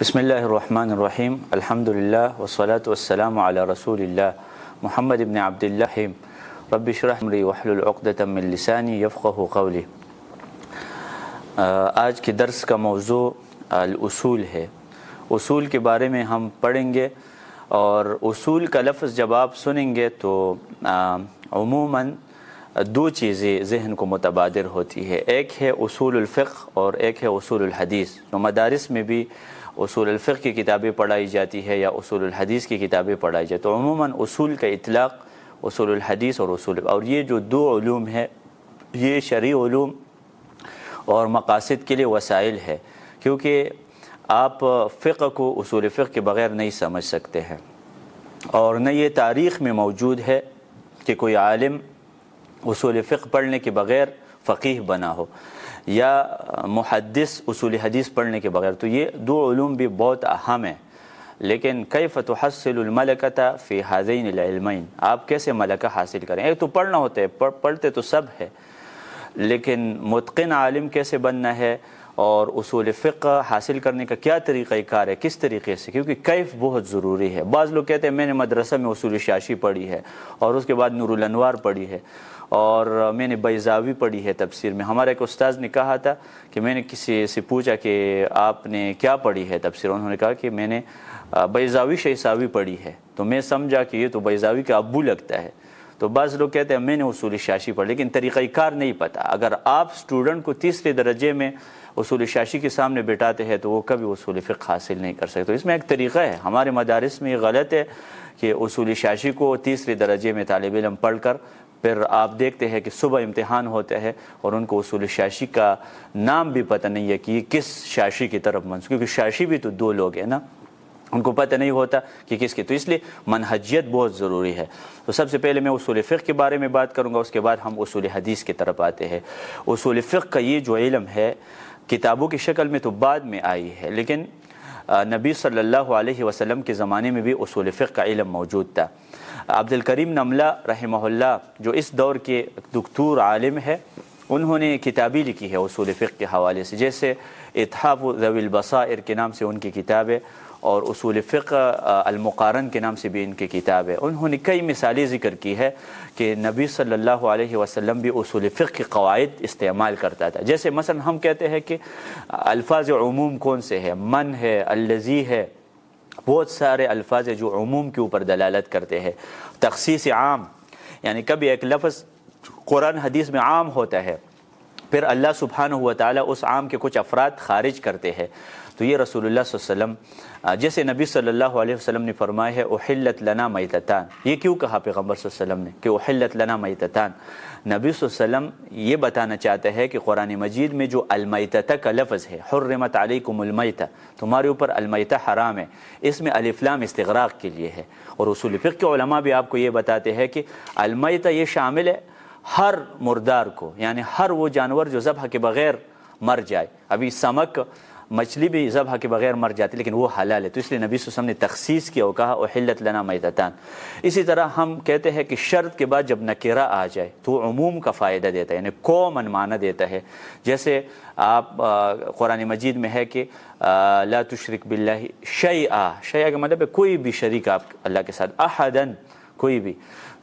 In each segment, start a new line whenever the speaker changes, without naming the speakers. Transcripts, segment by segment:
بسم اللہ الرحمن الرحیم الحمدللہ والصلاة والسلام علی رسول اللہ محمد ابن عبداللہ رب اشرح صدری واحلل عقدۃ من لسانی یفقہوا قولی۔ آج کے درس کا موضوع الاصول ہے۔ اصول کے بارے میں ہم پڑھیں گے، اور اصول کا لفظ جب آپ سنیں گے تو عموماً دو چیزیں ذہن کو متبادر ہوتی ہے، ایک ہے اصول الفقہ اور ایک ہے اصول الحدیث۔ تو مدارس میں بھی اصول الفقہ کی کتابیں پڑھائی جاتی ہے یا اصول الحدیث کی کتابیں پڑھائی جاتی ہے، تو عموماً اصول کا اطلاق اصول الحدیث اور یہ جو دو علوم ہے یہ شرعی علوم اور مقاصد کے لیے وسائل ہے، کیونکہ آپ فقہ کو اصول فقہ کے بغیر نہیں سمجھ سکتے ہیں، اور نہ یہ تاریخ میں موجود ہے کہ کوئی عالم اصول فقہ پڑھنے کے بغیر فقیہ بنا ہو یا محدث اصول حدیث پڑھنے کے بغیر۔ تو یہ دو علوم بھی بہت اہم ہیں، لیکن کیف تحصل الملکۃ فی ہذین العلمین، آپ کیسے ملکہ حاصل کریں؟ ایک تو پڑھنا ہوتا ہے، پڑھتے تو سب ہے، لیکن متقن عالم کیسے بننا ہے اور اصول فقہ حاصل کرنے کا کیا طریقہ کار ہے، کس طریقے سے، کیونکہ کیف بہت ضروری ہے۔ بعض لوگ کہتے ہیں میں نے مدرسہ میں اصول شاشی پڑھی ہے اور اس کے بعد نور الانوار پڑھی ہے اور میں نے بیضاوی پڑھی ہے تفسیر میں۔ ہمارے ایک استاذ نے کہا تھا کہ میں نے کسی سے پوچھا کہ آپ نے کیا پڑھی ہے تفسیر، انہوں نے کہا کہ میں نے بیضاوی شیساوی پڑھی ہے، تو میں سمجھا کہ یہ تو بیضاوی کا ابو لگتا ہے۔ تو بعض لوگ کہتے ہیں میں نے اصول شاشی پڑھی، لیکن طریقہ کار نہیں پتہ۔ اگر آپ اسٹوڈنٹ کو تیسرے درجے میں اصول شاشی کے سامنے بٹھاتے ہیں تو وہ کبھی اصول فقہ حاصل نہیں کر سکتے۔ تو اس میں ایک طریقہ ہے، ہمارے مدارس میں یہ غلط ہے کہ اصول شاشی کو تیسرے درجے میں طالب علم پڑھ کر پھر آپ دیکھتے ہیں کہ صبح امتحان ہوتا ہے اور ان کو اصول شاشی کا نام بھی پتہ نہیں ہے کہ یہ کس شاشی کی طرف منسوب، کیونکہ شاشی بھی تو دو لوگ ہیں نا، ان کو پتہ نہیں ہوتا کہ کس کی۔ تو اس لیے منہجیت بہت ضروری ہے۔ تو سب سے پہلے میں اصول فقہ کے بارے میں بات کروں گا، اس کے بعد ہم اصول حدیث کی طرف آتے ہیں۔ اصول فقہ کا یہ جو علم ہے کتابوں کی شکل میں تو بعد میں آئی ہے، لیکن نبی صلی اللہ علیہ وسلم کے زمانے میں بھی اصول فقہ کا علم موجود تھا۔ عبد الکریم نملہ رحمہ اللہ جو اس دور کے دکتور عالم ہے، انہوں نے کتابیں لکھی ہے اصول فقہ کے حوالے سے، جیسے اتحاف ذوی البصائر کے نام سے ان کی کتاب ہے، اور اصول فقہ المقارن کے نام سے بھی ان کی کتاب ہے۔ انہوں نے کئی مثالیں ذکر کی ہے کہ نبی صلی اللہ علیہ وسلم بھی اصول فقہ کے قواعد استعمال کرتا تھا۔ جیسے مثلا ہم کہتے ہیں کہ الفاظ عموم کون سے ہیں، من ہے، الذی ہے، بہت سارے الفاظ ہیں جو عموم کے اوپر دلالت کرتے ہیں۔ تخصیص عام، یعنی کبھی ایک لفظ قرآن حدیث میں عام ہوتا ہے، پھر اللہ سبحانہ و تعالیٰ اس عام کے کچھ افراد خارج کرتے ہیں، تو یہ رسول اللہ صلی اللہ علیہ وسلم، جیسے نبی صلی اللہ علیہ وسلم نے فرمایا ہے احلت لنا میتتان۔ یہ کیوں کہا پیغمبر صلی اللہ علیہ وسلم نے کہ احلت لنا میتتان؟ نبی صلی اللہ علیہ وسلم یہ بتانا چاہتے ہیں کہ قرآن مجید میں جو المیتہ کا لفظ ہے، حرمت علیکم المیتہ، تمہارے اوپر المیتہ حرام ہے، اس میں الف لام استغراق کے لیے ہے۔ اور اصول فقہ کے علماء بھی آپ کو یہ بتاتے ہیں کہ المیتہ یہ شامل ہے ہر مردار کو، یعنی ہر وہ جانور جو ذبح کے بغیر مر جائے۔ ابھی سمک، مچھلی بھی ذبح کے بغیر مر جاتی لیکن وہ حلال ہے، تو اس لیے نبی صلی اللہ علیہ وسلم نے تخصیص کیا اور کہا احلت لنا میتتان۔ اسی طرح ہم کہتے ہیں کہ شرط کے بعد جب نکرہ آ جائے تو عموم کا فائدہ دیتا ہے، یعنی قوماً معنی دیتا ہے۔ جیسے آپ قرآن مجید میں ہے کہ لا تشرک باللہ شیئا، شیئا کا مطلب ہے کوئی بھی شریک آپ اللہ کے ساتھ، احدن، کوئی بھی۔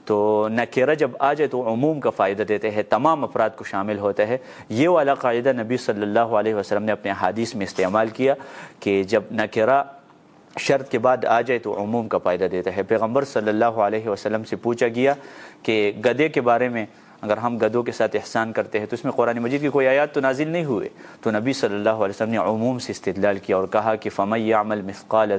تو نکرہ جب آ جائے تو عموم کا فائدہ دیتے ہیں، تمام افراد کو شامل ہوتا ہے۔ یہ والا قاعدہ نبی صلی اللہ علیہ وسلم نے اپنے حدیث میں استعمال کیا کہ جب نکرہ شرط کے بعد آ جائے تو عموم کا فائدہ دیتا ہے۔ پیغمبر صلی اللہ علیہ وسلم سے پوچھا گیا کہ گدھے کے بارے میں، اگر ہم گدھوں کے ساتھ احسان کرتے ہیں تو اس میں قرآن مجید کی کوئی آیات تو نازل نہیں ہوئے، تو نبی صلی اللہ علیہ وسلم نے عموم سے استدلال کیا اور کہا کہ فَمَن يَعْمَلْ مِثْقَالَ